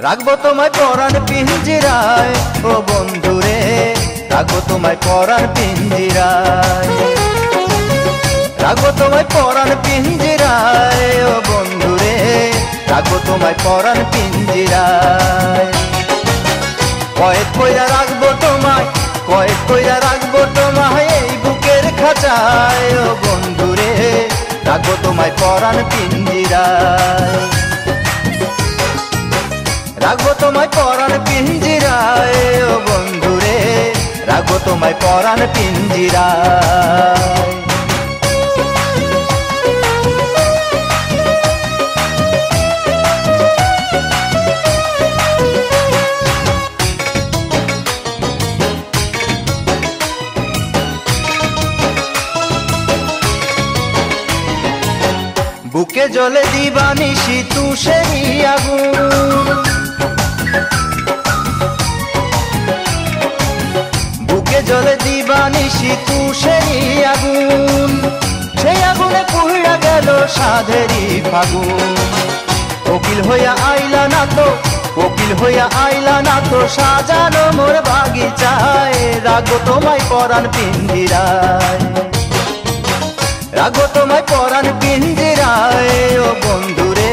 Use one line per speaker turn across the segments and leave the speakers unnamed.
রাখবো তোমায় পরাণ পিঞ্জিরায় ও বন্ধুরে, রাখবো তোমায় পরাণ পিঞ্জিরায়, রাখবো তোমায় পরাণ পিঞ্জিরায় ও বন্ধুরে, রাখবো তোমায় পরাণ পিঞ্জিরায়। কয়েক কইরা রাখবো তোমায়, কয়েক কইরা রাখবো তোমায় এই বুকের খাঁচায় ও বন্ধুরে, রাখবো তোমায় পরাণ পিঞ্জিরায়, রাখবো তোমায় পরাণ পিঞ্জিরায় ও বন্ধুরে, রাখবো তোমায় পরাণ পিঞ্জিরায়। বুকে জ্বলে দিবানিশি তুষেরি আগুন, বুকে জ্বলে দিবানিশি তুষেরি আগুন, সেই আগুনে পুড়া গেল সাধেরি ফাগুন। কোকিল হইয়া আইলা না তো, কোকিল হইয়া আইলা না তো সাজানো মোর বাগিচায়, রাখবো তোমায় পরাণ পিঞ্জিরায়, রাখবো তোমায় পরাণ পিঞ্জিরায় ও বন্ধুরে,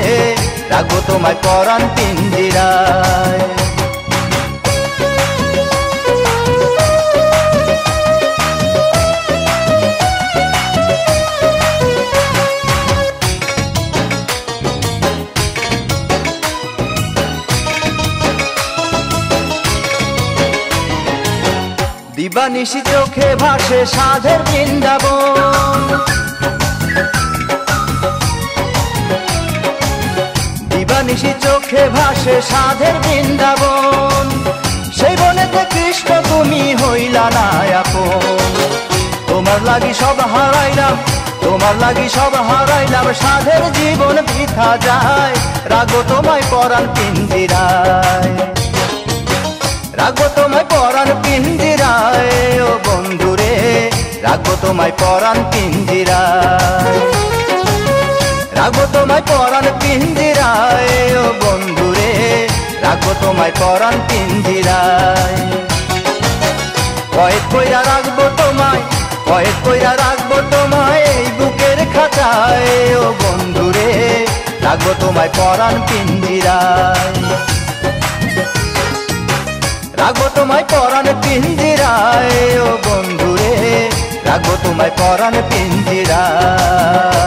রাখবো তোমায় পরাণ পিঞ্জিরায়। দিবানিশি চোখে ভাসে সাধের বৃন্দাবন, দিবানিশি চোখে ভাসে সাধের বৃন্দাবন, সেই বনেতে কৃষ্ণ তুমি হইলা না আপন। তোমার লাগি সব হারাইলাম, তোমার লাগি সব হারাইলাম, সাধের জীবন বৃথা যায়, রাখবো তোমায় পরাণ পিঞ্জিরায়, রাখবো তোমায় পরাণ পিঞ্জিরায় ও বন্ধুরে, রাখবো তোমায় পরাণ পিঞ্জিরায়, রাখবো তোমায় পরাণ পিঞ্জিরায় ও বন্ধুরে, রাখবো তোমায় পরাণ পিঞ্জিরায়। কয়েক কইরা রাখবো তোমায়, কয়েক কইরা রাখবো তোমায় এই বুকের খাঁচায় ও বন্ধুরে, রাখবো তোমায় পরাণ পিঞ্জিরায়, রাখবো তোমায় পরাণ পিঞ্জিরায় ও বন্ধুরে, রাখবো তোমায় পরাণ পিঞ্জিরায়।